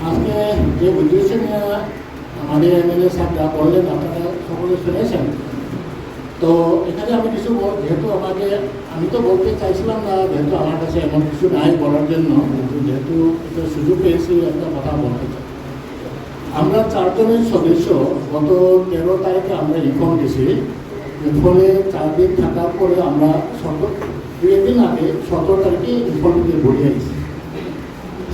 আজকে যে উদ্দেশ্য নিয়ে আমাদের এমএলএ সাহেব যা বললেন আপনারা সকলে শুনেছেন। তো এখানে আমি কিছু যেহেতু আমি তো বলতে চাইছিলাম না, যেহেতু আমার কাছে এমন কিছু নাই বলার জন্য, যেহেতু একটা সুযোগ পেয়েছি একটা কথা বলতে চাই। আমরা 4 জনের সদস্য গত 13 তারিখে আমরা ইনফর্ম গেছি। ফলে 4 দিন থাকার পরে আমরা 2 দিন আগে 17 তারিখে ইনফর্মে ঘুরে আসছি।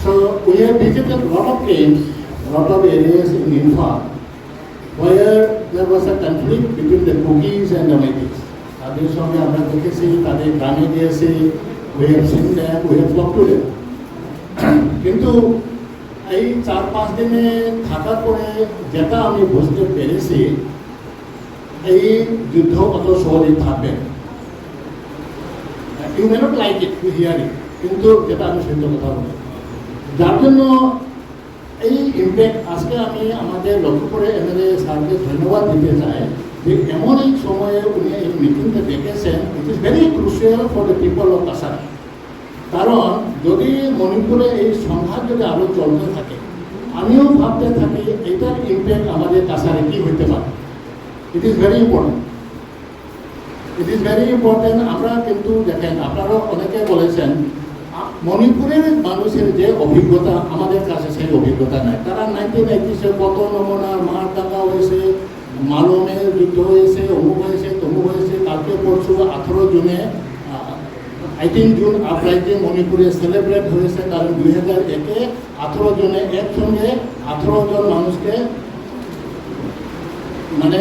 So we have visited a lot of camps, a lot of areas in Mifam where there was a conflict between the Kukis and the Amadis. তাদের সঙ্গে আমরা দেখেছি, তাদের গ্রামে গিয়েছি, we have seen them, we have talked to them. কিন্তু এই 4-5 দিনে থাকার পরে যেটা আমি বুঝতে পেরেছি, এই যুদ্ধ অত সহজে থাকবে। You may not like it to hear it, কিন্তু যেটা আমি সত্য কথা বলি, যার জন্য এই ইম্প্যাক্ট আজকে আমি আমাদের লক্ষ্যপুরে এমএলএ স্যারকে ধন্যবাদ দিতে চাই যে এমন এক সময়ে উনি এই মিটিংটা ডেকেছেন। It is very crucial for the people of Cachar. কারণ যদি মণিপুরে এই সংঘাত যদি আরও চলতে থাকে, আমিও ভাবতে থাকি এটার ইম্প্যাক্ট আমাদের কাছারে কী হইতে পারে। ইট is very important, it is very important. আমরা কিন্তু দেখেন, আপনারাও অনেকে বলেছেন মণিপুরের মানুষের যে অভিজ্ঞতা আমাদের কাছে সেই অভিজ্ঞতা নাই। তারা 1980 কত নমুনা মারদাঙ্গা হয়েছে, মালমে যুদ্ধ হয়েছে, অমুক হয়েছে, তমুক হয়েছে। কালকে পরশু 18 জুনে 18 জুন আপরাইজিং মণিপুরে সেলিব্রেট হয়েছে। কারণ 2001-এ 18 জনে একসঙ্গে 18 জন মানুষকে মানে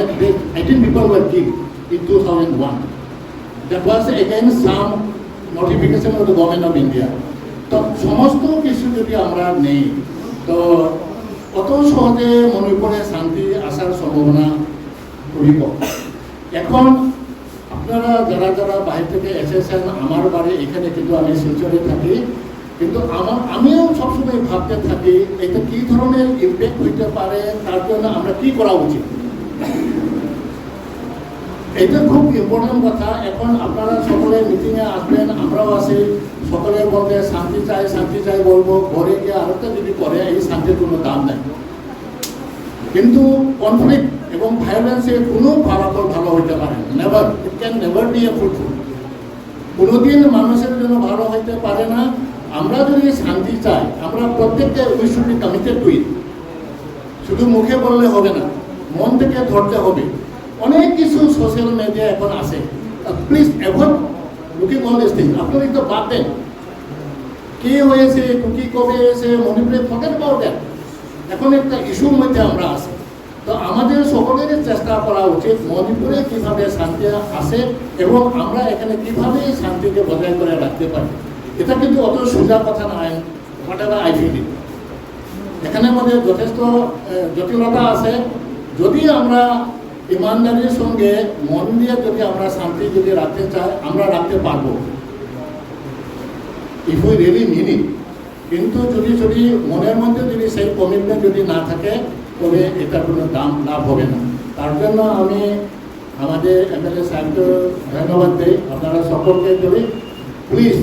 18 people were killed in 2001. That was against some notification of the government of India. তো সমস্ত কিছু যদি আমরা নেই, তো অত সহজে মণিপুরে শান্তি আসার সম্ভাবনা খুবই কম। এখন আপনারা যারা যারা বাইরে থেকে এসেছেন, আমার বাড়ি এখানে, কিন্তু আমি শিলচরে থাকি, কিন্তু আমিও সবসময় ভাবতে থাকি এটা কী ধরনের ইম্প্যাক্ট হইতে পারে, তার জন্য আমরা কী করা উচিত। এটা খুব ইম্পর্টেন্ট কথা। এখন আপনারা সকলে মিটিংয়ে আসবেন, আমরাও আসি, সকলে বলবে শান্তি চাই বলবো, ঘরে গিয়ে আরেকটা যদি করে এই শান্তির কোনো দাম নেই। কিন্তু কনফ্লিক্ট এবং ভায়োলেন্সের কোনো ফলাফল ভালো হইতে পারে না। Never, it can never B A fruitful. কোনোদিন মানুষের জন্য ভালো হইতে পারে না। আমরা যদি শান্তি চাই, আমরা প্রত্যেককে we should be committed to it. শুধু মুখে বললে হবে না, মন থেকে ধরতে হবে। অনেক কিছু সোশ্যাল মিডিয়া এখন আছে, please avoid looking all this thing. আপনারা একটু বাদ দেন, কে হয়েছে, কুকি কবে হয়েছে, মণিপুরে ফকেট পাওয়া দেন। এখন একটা ইস্যুর মধ্যে আমরা আছি। তো আমাদের সকলের চেষ্টা করা উচিত মণিপুরে কীভাবে শান্তি আসে এবং আমরা এখানে কীভাবে শান্তিকে বজায় করে রাখতে পারি। এটা কিন্তু অত সোজা কথা নয়। Whatever I feel it, এখানের মধ্যে যথেষ্ট জটিলতা আছে। যদি আমরা ইমানদারির সঙ্গে মন দিয়ে যদি আমরা শান্তি যদি রাখতে চাই, আমরা রাখতে পারবো, ইফ উই রিয়েলি মিন ইট। কিন্তু যদি মনের মধ্যে যদি সেই কমিটমেন্ট যদি না থাকে, তবে এটার কোনো লাভ হবে না। তার জন্য আমি আমাদের এমএলএ সাহেবকে ধন্যবাদ দিই। আপনারা সকলকে যদি প্লিজ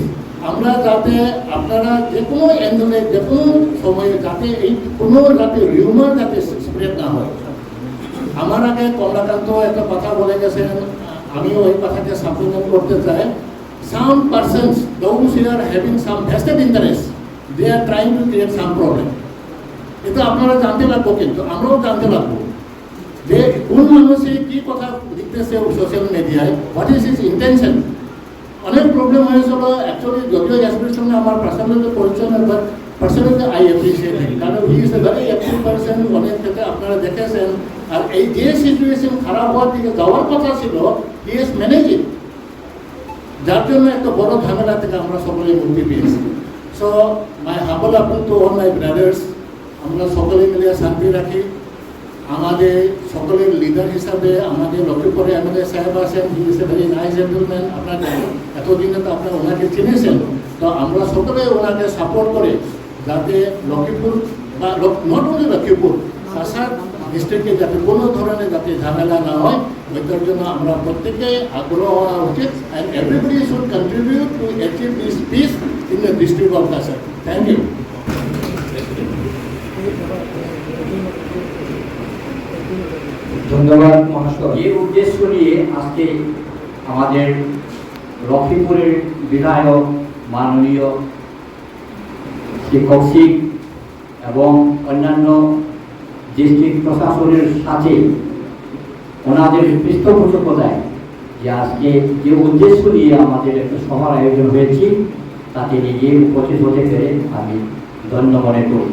আমরা যাতে আপনারা যে কোনো অ্যাঙ্গেলে যে কোনো সময়ে যাতে এই কোনো যাতে রিউমার যাতে স্প্রেড না হয়। আমার আগে কমলাকান্ত একটা কথা বলে গেছেন, আমিও ওই কথাকে সাপ্লিমেন্ট করতে চাই। Some persons, those who are having some vested interest, they are trying to create some problem. এটা আপনারা জানতে লাগবো, কিন্তু আমরাও জানতে লাগবো যে কোন মানুষে কী কথা লিখতেছে সোশ্যাল মিডিয়ায়, হোয়াট ইজ হিজ ইন্টেনশন। অনেক প্রবলেম হয়েছিল অ্যাকচুয়ালি, যদিও এসপির সঙ্গে আমার পার্সোনাল পরিচয় নেই, পার্সোনালি আই অ্যাপ্রিসিয়েট হিম, কারণ he is a very active person. অনেক ক্ষেত্রে আপনারা দেখেছেন। আর এই যে সিচুয়েশন খারাপ হওয়ার দিকে যাওয়ার কথা ছিল, হি ইজ ম্যানেজ ইট, যার জন্য একটা বড় ঝামেলা থেকে আমরা সকলে মুক্তি পেয়েছি। So my humble appeal to all my brothers, আমরা সকলে মিলে শান্তি রাখি। আমাদের সকলের লিডার হিসাবে আমাদের লক্ষ্মীপুরে এমএলএ সাহেব আছেন, he is a very nice gentleman. আপনার এতদিনে তো আপনারা ওনাকে চিনেছেন, তো আমরা সকলে ওনাকে সাপোর্ট করে যাতে লক্ষ্মীপুর বা নট অনলি লক্ষ্মীপুর, কাছাড় ডিস্ট্রিক্টে যাতে কোনো ধরনের যাতে ঝামেলা না হয়, ওইটার জন্য আমরা প্রত্যেকে আগ্রহ হওয়া উচিত। And everybody should contribute to achieve this peace in the district of Cachar. Thank you. ধন্যবাদ মহাশয়। এই উদ্দেশ্য নিয়ে আজকে আমাদের লক্ষীপুরের বিধায়ক মাননীয় শ্রী কৌশিক এবং অন্যান্য ডিস্ট্রিক্ট প্রশাসনের সাথে ওনাদের পৃষ্ঠপোষকতায় যে আজকে যে উদ্দেশ্য নিয়ে আমাদের একটা সভার আয়োজন হয়েছে তাতে নিজে উপস্থিত হতে পেরে আমি ধন্য মনে করি।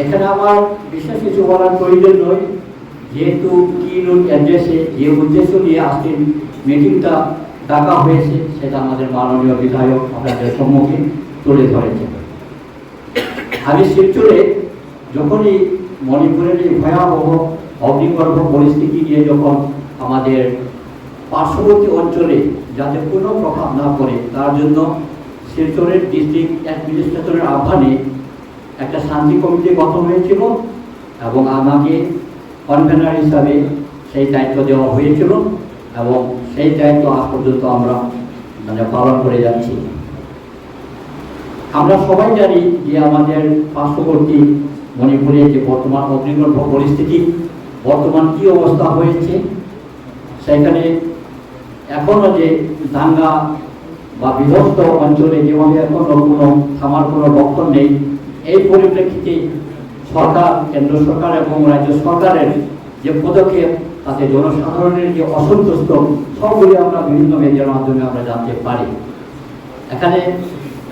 এখানে আমার বিশেষ কিছু বলার প্রয়োজন নয়, যেহেতু কিনুট অ্যাড্রেসে যে উদ্দেশ্য নিয়ে আজকে মিটিংটা ডাকা হয়েছে সেটা আমাদের মাননীয় বিধায়ক আপনাদের সম্মুখে তুলে ধরেছেন। আমি শিলচরে যখনই মণিপুরের এই ভয়াবহ অগ্নিগর্ভ পরিস্থিতি নিয়ে যখন আমাদের পার্শ্ববর্তী অঞ্চলে যাতে কোনো প্রভাব না পড়ে তার জন্য শিলচরের ডিস্ট্রিক্ট অ্যাডমিনিস্ট্রেটরের আহ্বানে একটা শান্তি কমিটি গঠন হয়েছিল এবং আমাকে কনভেনার হিসাবে সেই দায়িত্ব দেওয়া হয়েছিল এবং সেই দায়িত্ব আজ পর্যন্ত আমরা পালন করে যাচ্ছি। আমরা সবাই জানি যে আমাদের পার্শ্ববর্তী মণিপুরে যে বর্তমান অগ্নিগর্ভ পরিস্থিতি বর্তমান কি অবস্থা হয়েছে, সেখানে এখনও যে দাঙ্গা বা বিধ্বস্ত অঞ্চলে যেভাবে এখনও কোনো থামার কোনো লক্ষণ নেই, এই পরিপ্রেক্ষিতে সরকার, কেন্দ্র সরকার এবং রাজ্য সরকারের যে পদক্ষেপ তাতে জনসাধারণের যে অসন্তুষ্ট সবগুলি আমরা বিভিন্ন মিডিয়ার মাধ্যমে আমরা জানতে পারি। এখানে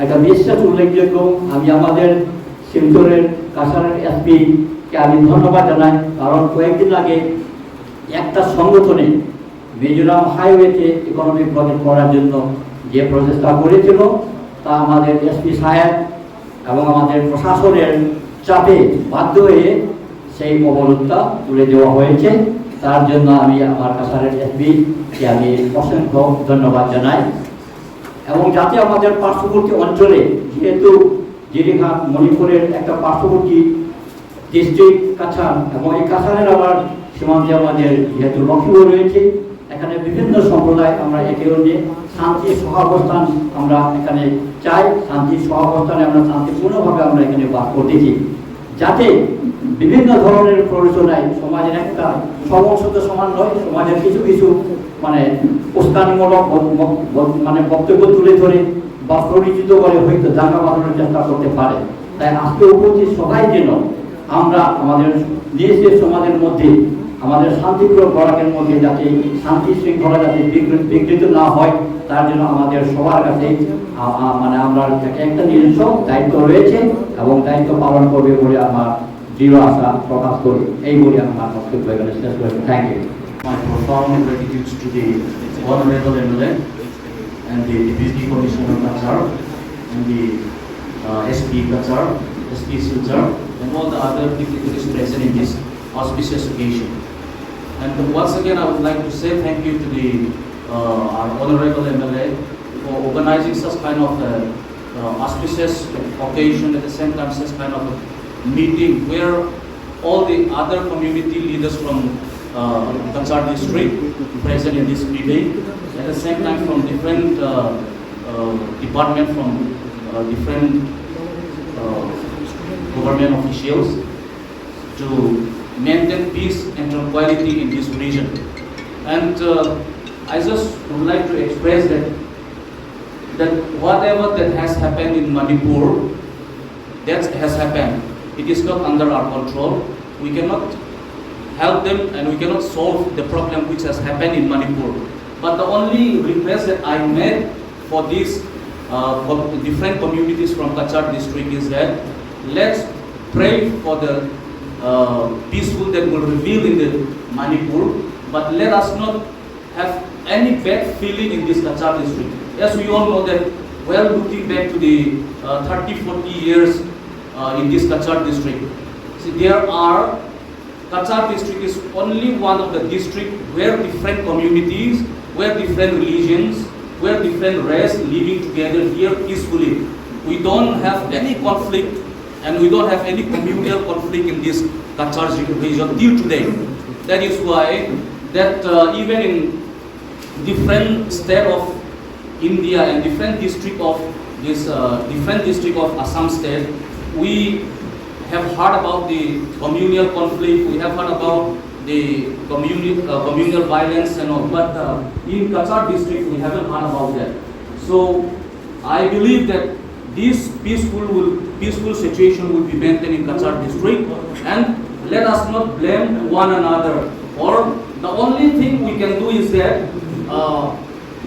একটা বিশেষ উল্লেখযোগ্য, আমি আমাদের শিলচরের কাছারের এসপিকে আমি ধন্যবাদ জানাই, কারণ কয়েকদিন আগে একটা সংগঠনে মিজোরাম হাইওয়েতে ইকোনমিক প্রজেক্ট করার জন্য যে প্রচেষ্টা করেছিল তা আমাদের এসপি সাহেব এবং আমাদের প্রশাসনের চাপে বাধ্য হয়ে সেই অবরোধটা তুলে দেওয়া হয়েছে। তার জন্য আমি আমার কাছারের এসপিকে আমি অসংখ্য ধন্যবাদ জানাই। এবং যাতে আমাদের পার্শ্ববর্তী অঞ্চলে, যেহেতু জিরিঘাট মণিপুরের একটা পার্শ্ববর্তী ডিস্ট্রিক্ট কাছার এবং এই কাছারের আবার সীমান্তে আমাদের যেহেতু লক্ষ্মীপুর রয়েছে, এখানে বিভিন্ন সম্প্রদায় আমরা একে অন্যে শান্তি সহাবস্থান আমরা এখানে চাই, শান্তি সহাবস্থানে আমরা শান্তিপূর্ণভাবে আমরা এখানে বাস করতেছি, যাতে বিভিন্ন ধরনের প্ররোচনায় সমাজের একটা সমস্ত সমান নয়, সমাজের কিছু কিছু উস্কানিমূলক বক্তব্য তুলে ধরে বা পরিচিত করে হয়তো দাঙ্গা বাঁধানোর চেষ্টা করতে পারে। তাই আজকে উপস্থিত সবাই যেন আমরা আমাদের দেশের সমাজের মধ্যে আমাদের শান্তিপ্রিয় বরাকের মধ্যে যাতে শান্তি শৃঙ্খলা যাতে বিঘ্নিত না হয় তার জন্য আমাদের সবার কাছে আমরা একটা নিজস্ব দায়িত্ব রয়েছে এবং দায়িত্ব পালন করবে বলে আমার দৃঢ় আশা প্রকাশ করি। এই বলে আমার বক্তব্য এখানে শেষ করেছি। Thank you. My profound gratitude to the Honorable MLA and the Deputy Commissioner Cachar and the SP Cachar, SP Silchar, and all the other dignitaries present in this auspicious occasion. And once again, I would like to say thank you to the our Honorable MLA for organizing such kind of auspicious occasion, at the same time such kind of a meeting where all the other community leaders from Cachar district present in this meeting, at the same time from different department, from different government officials to maintain peace and tranquility in this region. And I just would like to express that whatever that has happened in Manipur, that has happened. It is not under our control. We cannot help them and we cannot solve the problem which has happened in Manipur. But the only request that I made for these for different communities from Cachar district is that let's pray for the peaceful that will reveal in the Manipur, but let us not have any bad feeling in this Cachar district. Yes, we all know that while looking back to the 30-40 years in this Cachar district, see, Cachar district is only one of the districts where different communities, where different religions, where different race living together here peacefully. We don't have any conflict and we don't have any communal conflict in this Cachar region till today. That is why that even in different state of India and different district of this different district of Assam state, we have heard about the communal conflict, we have heard about the communal violence and all, but in Cachar district we haven't heard about that. So I believe that this peaceful situation will be maintained in Cachar district, and let us not blame one another. Or the only thing we can do is that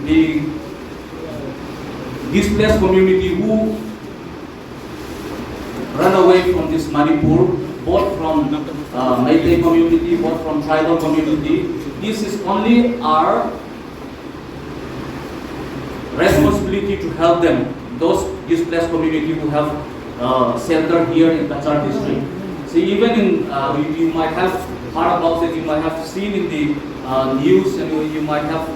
the displaced community who run away from this Manipur, both from Atei community, both from tribal community, this is only our responsibility to help them, those displaced community who have shelter here in Cachar district. See, even in, you might have heard about it, you might have seen in the news, and you might have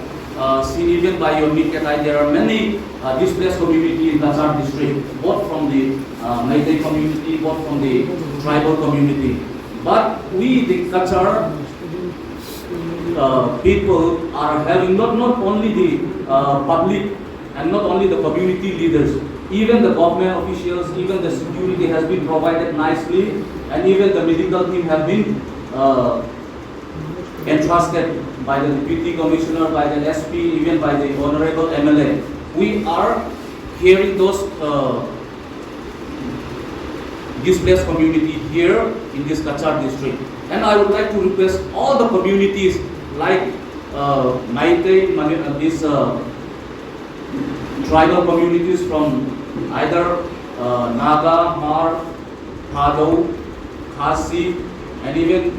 seen even by your naked eye, there are many displaced community in Cachar district, both from the Atei community, both from the tribal community. But we, the Cachar people, are having not only the public and not only the community leaders, even the government officials, even the security has been provided nicely, and even the medical team have been entrusted by the deputy commissioner, by the SP, even by the honorable MLA. We are hearing those displaced community here in this Cachar district, and I would like to request all the communities like Maitei, these tribal communities from either Naga, Mar, Thadau, Khasi, and even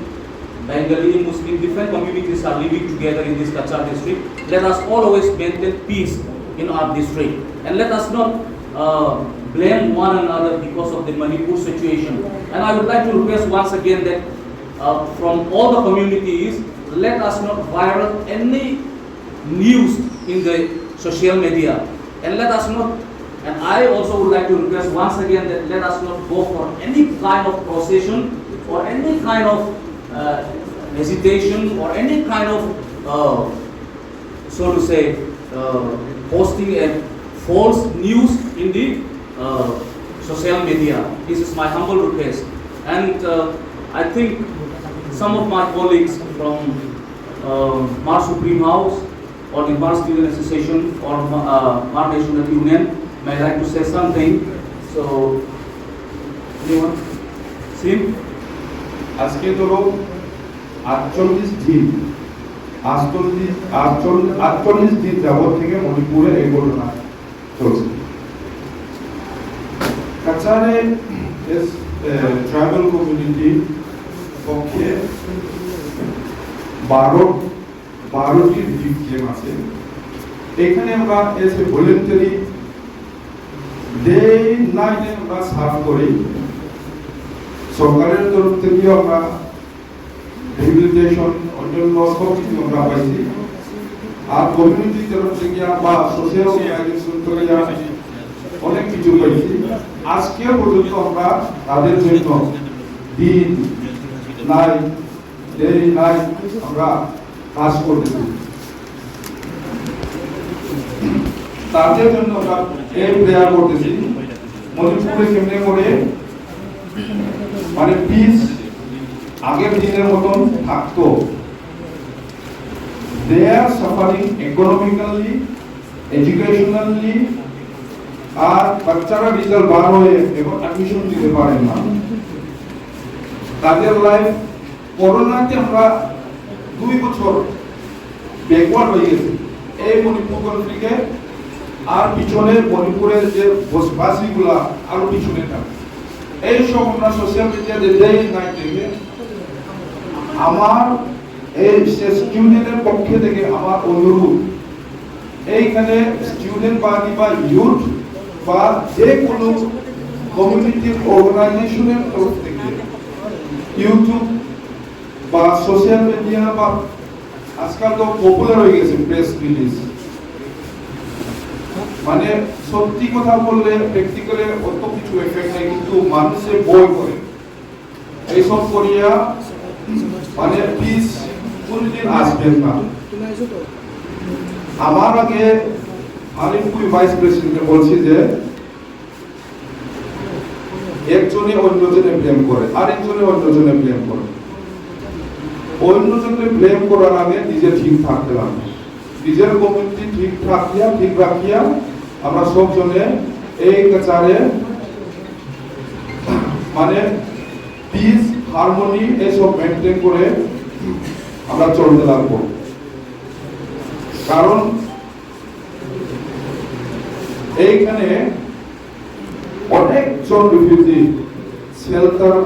Bengali, Muslim, different communities are living together in this Cachar district. Let us always maintain peace in our district, and let us not blame one another because of the Manipur situation. And I would like to request once again that from all the communities, let us not viral any news in the social media, and let us not, and I also would like to request once again that let us not go for any kind of procession or any kind of hesitation or any kind of so to say posting a false news in the social media. This is my humble request, and I think some of my colleagues from Mar Supreme House or the Mar Student Association or Mar National Union may like to say something. So, anyone? Sim? আজকে ধরো 48 দিন যাবত থেকে মণিপুরে এই ঘটনা চলছে। কাছারে tribal community পক্ষে 12টি রিলিফ ক্লেম আছে। এখানে আমরা এসে ভলেন্টারি ডে নাইট আমরা সার্ভ করি। সরকারের তরফ থেকে আমরা রিহেবিলিটেশন অন্যান্য সব কিছু আমরা পাইছি, আর কমিউনিটির তরফ থেকে বা সোশ্যাল অর্গানাইজেশন থেকে অনেক কিছু পাইছি। আজকে পর্যন্ত আমরা তাদের জন্য দিন নাইট ডে নাইট আমরা কাজ করতেছি। তাদের জন্য আমরা এই প্রেয়ার করতেছি মণিপুরে কেমনে করে মানে পিস আগের দিনের মতন থাকতো। They are suffering economically, educationally, আর বাচ্চারা রেজাল্ট বার হয়ে এখন অ্যাডমিশন দিতে পারেন না। তাদের লাইফ করোনাতে আমরা 2 বছর ব্যাকওয়ার্ড হয়ে গেছে এই মণিপুর কন্ট্রিকে, আর পিছনে মণিপুরের যে বসবাসীগুলা আরো পিছনে থাকে। এই সব আমরা সোশ্যাল মিডিয়াতে দেই নাই দেখে আমার এই স্টুডেন্টের পক্ষ থেকে আমার অনুরোধ, এইখানে স্টুডেন্ট পার্টি বা ইউথ বা যে কোনো কমিউনিটি অর্গানাইজেশনের তরফ থেকে ইউটিউব বা সোশ্যাল মিডিয়া বা আজকাল তো পপুলার হয়ে গেছে প্রেস রিলিজ, মানে সত্যি কথা বললে প্র্যাকটিক্যালি অত কিছু এফেক্ট নেই, কিন্তু মানুষে ভয় করে এইসব করিয়া মানে পিস কোনদিন আসবে না। আমার আগে মানিপুর ভাইস প্রেসিডেন্ট বলছি যে একজনে অন্যজনে ব্লেম করে, আরেকজনে অন্যজনে ব্লেম করে। অন্যজনে ব্লেম করার আগে নিজে ঠিক থাকতে লাগবে। নিজের কমিউনিটি ঠিক রাখিয়া আমরা সবজনে এই কাচারে মানে পিস হারমোনি এসব মেনটেন করে আমরা চলতে লাগবো। কারণ এইখানে অনেকজন রিফিউজি শেল্টার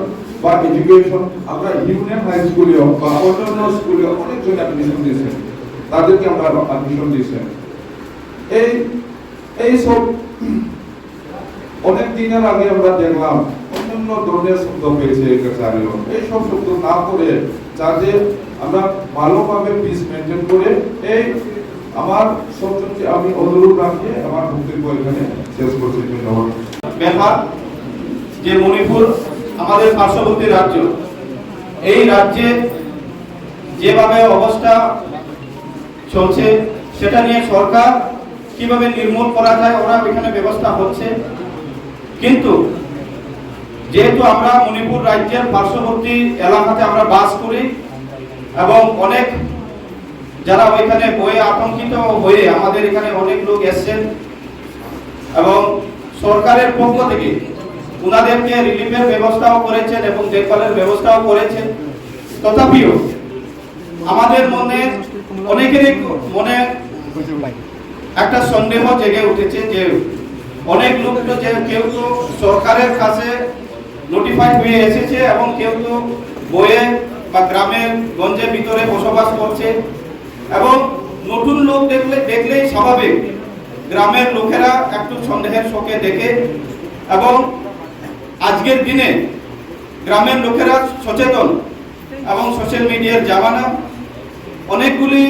বা এডুকেশন, আমরা ইউনিয়ন হাই স্কুলে বা অন্যান্য স্কুলে অনেকজন অ্যাডমিশন দিয়েছেন, তাদেরকে আমরা অ্যাডমিশন দিয়েছেন। এই সব অনেক দিনের আগে আমরা দেখলাম অন্যান্য ধরনের শব্দ পেয়েছে কাচারিও। এই সব শব্দ না করে যাতে আমরা ভালোভাবে পিস মেনটেন করে এই আমার সবজনকে আমি অনুরোধ রাখিয়ে আমার বক্তব্য এখানে শেষ করছি। ধন্যবাদ। ব্যাপার যে মণিপুর আমাদের পার্শ্ববর্তী রাজ্য, এই রাজ্যে যেভাবে অবস্থা চলছে সেটা নিয়ে সরকার কিভাবে নির্মূল করা যায় ওরা এখানে ব্যবস্থা হচ্ছে। কিন্তু যেহেতু আমরা মণিপুর রাজ্যের পার্শ্ববর্তী এলাকাতে আমরা বাস করি এবং অনেক যারা ওইখানে বয়ে আতঙ্কিত হয়ে আমাদের এখানে অনেক লোক এসছেন এবং সরকারের পক্ষ থেকে উনাদেরকে রিলিফের ব্যবস্থাও করেছেন এবং দেখভালের ব্যবস্থাও করেছেন। তথাপিও আমাদের মনে অনেকেরই মনে একটা সন্দেহ জেগে উঠেছে যে অনেক লোক তো যে কেউ তো সরকারের কাছে নোটিফাইড হয়ে এসেছে এবং কেউ তো বয়ে বা গ্রামের গঞ্জের ভিতরে বসবাস করছে এবং নতুন লোক দেখলেই স্বাভাবিক গ্রামের লোকেরা একটু সন্দেহের চোখে দেখে এবং আজকের দিনে গ্রামের লোকেরা সচেতন এবং সোশ্যাল মিডিয়ার জামানা অনেকগুলি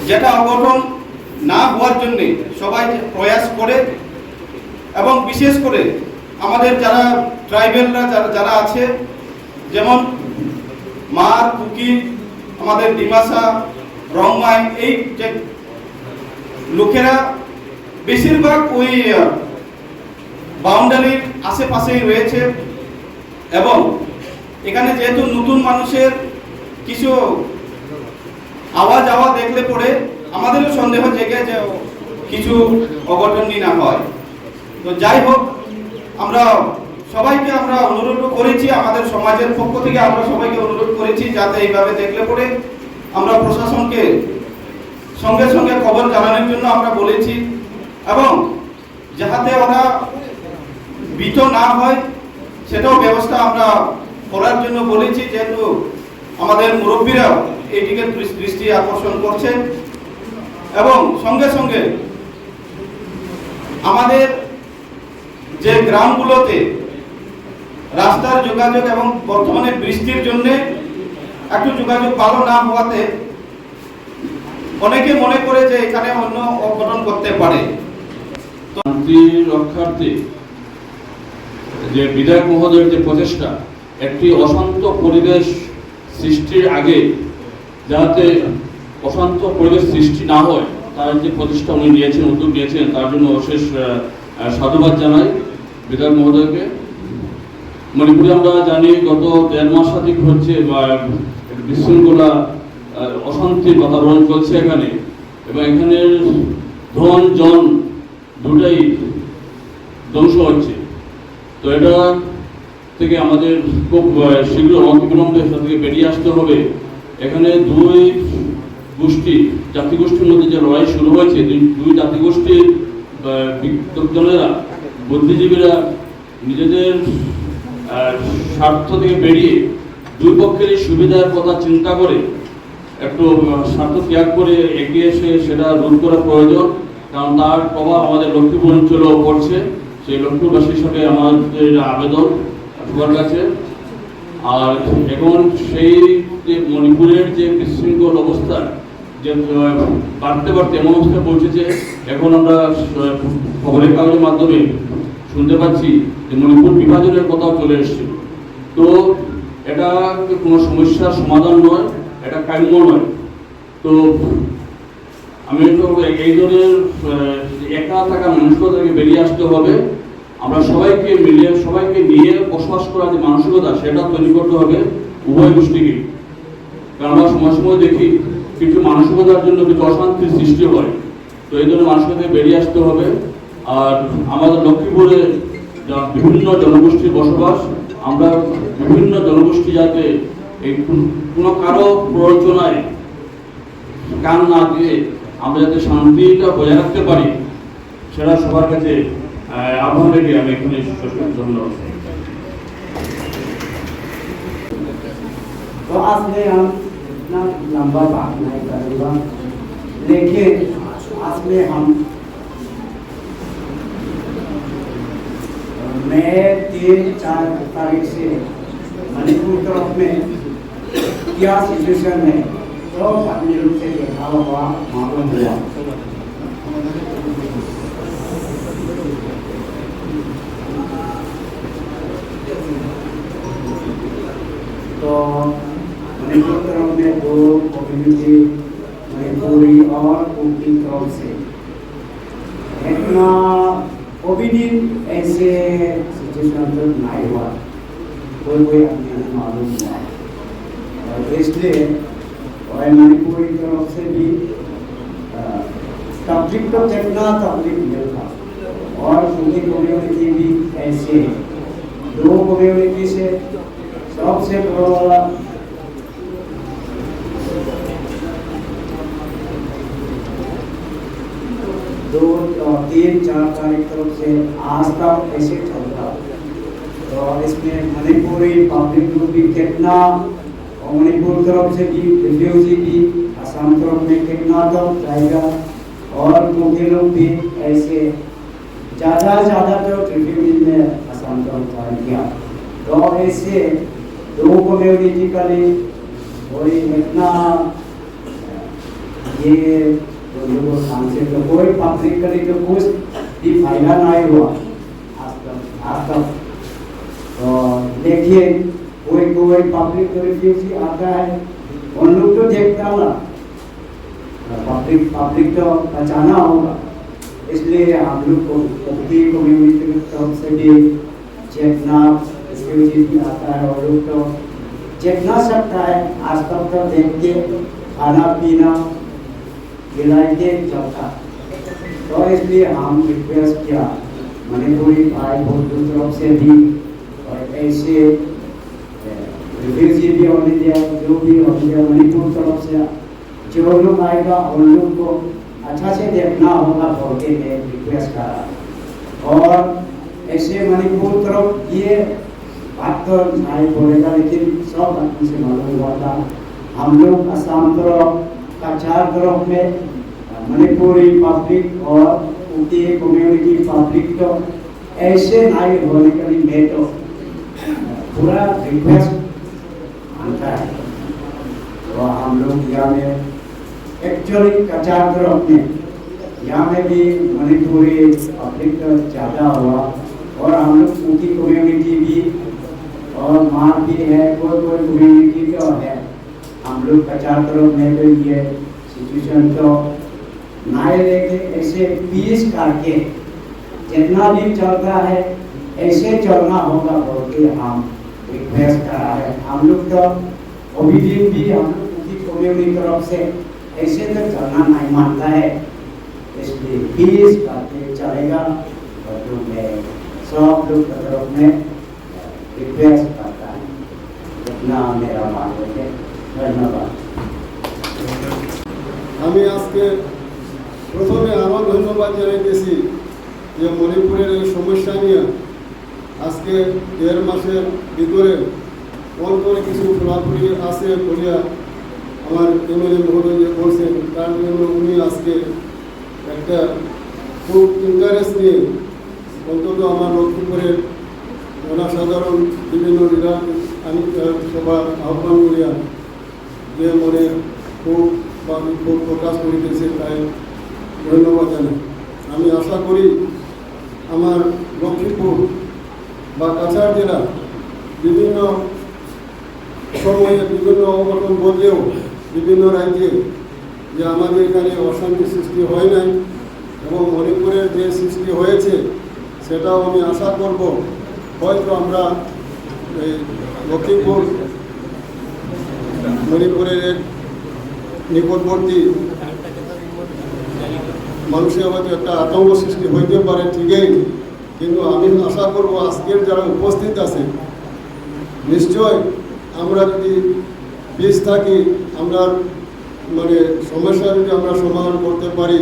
যেটা অঘটন না হওয়ার জন্য সবাই প্রয়াস করে এবং বিশেষ করে আমাদের যারা ট্রাইবেলরা যারা আছে যেমন মার, কুকি, আমাদের ডিমাসা, রংমাই, এই যে লোকেরা বেশিরভাগ ওই বাউন্ডারির আশেপাশেই রয়েছে এবং এখানে যেহেতু নতুন মানুষের কিছু আওয়াজ দেখলে পরে আমাদেরও সন্দেহ জেগে যে কিছু অঘটন না হয়। তো যাই হোক, আমরা সবাইকে আমরা অনুরোধ করেছি, আমাদের সমাজের পক্ষ থেকে আমরা সবাইকে অনুরোধ করেছি যাতে এইভাবে দেখলে পরে আমরা প্রশাসনকে সঙ্গে সঙ্গে খবর জানানোর জন্য আমরা বলেছি এবং যাতে ওরা ভীত না হয় সেটাও ব্যবস্থা আমরা করার জন্য বলেছি, যেহেতু আমাদের মুরব্বীরাও এইদিকে দৃষ্টি আকর্ষণ করছেন এবং সঙ্গে সঙ্গে আমাদের যে গ্রামগুলোতে রাস্তার যোগাযোগ এবং বর্তমানে বৃষ্টির জন্য একটু যোগাযোগ ভালো না হওয়াতে অনেকে মনে করে যে এখানে অন্য অঘটন করতে পারে। শান্তি রক্ষার্থে যে বিধায়ক মহোদয়ের যে প্রচেষ্টা, একটি অশান্ত পরিবেশ সৃষ্টির আগে যাতে অশান্ত পরিবেশ সৃষ্টি না হয় তার যে প্রচেষ্টা উনি নিয়েছেন, উদ্যোগ নিয়েছেন, তার জন্য অশেষ সাধুবাদ জানাই বিধায়ক মহোদয়কে। মণিপুরে আমরা জানি গত 1.5 মাসাধিক হচ্ছে বিশৃঙ্খলা অশান্তির বাতাবরণ চলছে এখানে এবং এখানের ধন জন দুটাই ধ্বংস হচ্ছে। তো এটা থেকে আমাদের খুব শীঘ্র অনতিবিলম্বে সেটা থেকে বেরিয়ে আসতে হবে। এখানে দুই গোষ্ঠী জাতিগোষ্ঠীর মধ্যে যে লড়াই শুরু হয়েছে, দুই জাতিগোষ্ঠীর বিদ্যুৎজনেরা বুদ্ধিজীবীরা নিজেদের স্বার্থ থেকে বেরিয়ে দুই পক্ষেরই সুবিধার কথা চিন্তা করে একটু স্বার্থ ত্যাগ করে এগিয়ে এসে সেটা রোধ করা প্রয়োজন, কারণ তার প্রভাব আমাদের লক্ষ্মীপুর অঞ্চলেও পড়ছে। সেই লক্ষ্মীপুরবাসী হিসাবে আমাদের আবেদন সবার কাছে। আর এখন সেই যে মণিপুরের যে বিশৃঙ্খল অবস্থা যে বাড়তে বাড়তে এমন অবস্থায় পৌঁছেছে, এখন আমরা খবরের কাগজের মাধ্যমে শুনতে পাচ্ছি যে মণিপুর বিভাজনের কথাও চলে এসছে। তো এটা কোনো সমস্যার সমাধান নয়, এটা কাম্য নয়। তো আমি তো এই ধরনের একা থাকা মানুষকে বেরিয়ে আসতে হবে। আমরা সবাইকে মিলে সবাইকে নিয়ে বসবাস করার যে মানসিকতা সেটা তৈরি করতে হবে উভয় গোষ্ঠীকে। কারণ আমরা সময় সময় দেখি কিছু মানসিকতার জন্য কিছু অশান্তির সৃষ্টি হয়, তো এই জন্য মানসিকতা থেকে বেরিয়ে আসতে হবে। আর আমাদের লক্ষ্মীপুরে বিভিন্ন জনগোষ্ঠীর বসবাস, আমরা বিভিন্ন জনগোষ্ঠী যাতে এই কোনো কারো প্ররোচনায় কান না দিয়ে আমরা যাতে শান্তিটা বজায় রাখতে পারি, সেটা সবার কাছে আহ্বান রেখে আমি এখানে ধন্যবাদ। तो आज में हम इतना लंबा बात नहीं करूँगा, लेकिन आज में हम मैं 3-4 तारीख से मणिपुर तरफ में क्या सिचुएशन है तो अपने रूप से देखा हुआ मालूम हुआ। तो मणिपुर तरफ में 2 कम्युनिटी मणिपुरी और कुकी तरफ से इतना कभी दिन ऐसे सिचुएशन तो नहीं हुआ, कोई अपने मालूम हुआ। और इसलिए और मणिपुरी तरफ से भी तबलीग तो जितना तबलीग मिलता और कुकी कम्युनिटी भी ऐसे 2 कम्युनिटी से सबसे बड़ा 2-3-4 तारीख तरफ से आज तक ऐसे चलता। तो इसमें मणिपुरी पब्लिक ग्रुप भी कितना और मणिपुर तरफ से भी रिफ्यूजी भी असम तरफ में कितना तो जाएगा और कुकी लोग भी ऐसे ज़्यादा तो रिफ्यूजी में असम तरफ जाएगा। तो ऐसे 2 कम्युनिटी का लिए कोई इतना ये लोगों से तो कोई पब्लिक का लिए तो कुछ भी फायदा नहीं हुआ आज तक। तो देखिए कोई पब्लिक तो रिफ्यूजी आता है, उन लोग तो देखता ना, पब्लिक तो बचाना होगा। इसलिए हम लोग को कम्युनिटी की तरफ से भी चेतना भी आता है और लोग तो जितना सकता है आज तक तो देख के खाना पीना खिलाई के चलता। तो इसलिए हम रिक्वेस्ट किया मणिपुरी भाई बंधु तरफ से भी और ऐसे रिफ्यूजी भी होने दिया, जो भी होने दिया मणिपुर तरफ से जो लोग आएगा उन लोग को अच्छा से देखना होगा बोल के मैं रिक्वेस्ट करा। और ऐसे मणिपुर तरफ ये बात तो नहीं बोलेगा, लेकिन सब आदमी से मालूम हुआ था। हम लोग असम तरफ कचार तरफ में मणिपुरी पब्लिक और कुकी कम्युनिटी पब्लिक तो ऐसे नहीं होने के लिए मैं तो पूरा रिक्वेस्ट मानता है। तो हम लोग यहाँ में एक्चुअली कचार तरफ में यहाँ में भी मणिपुरी पब्लिक तो ज़्यादा हुआ और हम लोग कुकी कम्युनिटी भी और मार भी है, कोई कम्युनिटी तो है। हम लोग कचार तरफ में तो ये सिचुएशन तो नहीं लेके ऐसे पीस करके जितना भी चलता है ऐसे चलना होगा बोल के हम रिक्वेस्ट करा है। हम लोग तो अभी भी हम लोग की कम्युनिटी तरफ से ऐसे तो चलना नहीं मानता है, इसलिए पीस करके चलेगा। और जो मैं सब लोग की तरफ में रिक्वेस्ट करता है, इतना मेरा मानना है। धन्यवाद। আমি আজকে প্রথমে আমার ধন্যবাদ জানাইতেছি যে মণিপুরের এই সমস্যা নিয়ে আজকে 1.5 মাসের ভিতরে অল্পরে কিছু ফলাফলি আছে বলিয়া আমার এমএলএ মহোদয় যে বলছেন তার জন্য উনি আজকে একটা খুব ইন্টারেস্ট নিয়ে অন্তত আমার লক্ষ্মীপুরের জনসাধারণ বিভিন্ন আমি সবার আহ্বান করিয়া যে মনের খুব বা বিক্ষোভ প্রকাশ করিতেছে তাই ধন্যবাদ জানাই। আমি আশা করি আমার লক্ষ্মীপুর বা কাছাড় জেলা বিভিন্ন সময়ে বিভিন্ন অঘটন বললেও বিভিন্ন রাজ্যে যে আমাদের এখানে অশান্তি সৃষ্টি হয় নাই এবং মণিপুরের যে সৃষ্টি হয়েছে সেটাও আমি আশা করব হয়তো আমরা এই লক্ষ্মীপুর মণিপুরের এক নিকটবর্তী মানুষের হয়তো একটা আতঙ্ক সৃষ্টি হইতে পারে ঠিকই, কিন্তু আমি আশা করব আজকের যারা উপস্থিত আছে নিশ্চয় আমরা যদি পিস থাকি, আমরা মানে সমস্যা যদি আমরা সমাধান করতে পারি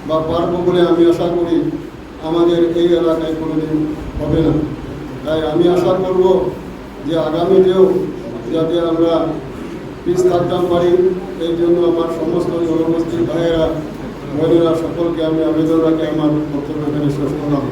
বা পারবো বলে আমি আশা করি আমাদের এই এলাকায় কোনোদিন হবে না। তাই আমি আশা করব যে আগামীতেও যাতে আমরা পিস থাকতে পারি, এই জন্য আমার সমস্ত জনগোষ্ঠীর ভাইয়েরা বোনেরা সকলকে আমি আবেদন রাখি আমার বক্তব্য এখানে শেষ করলাম।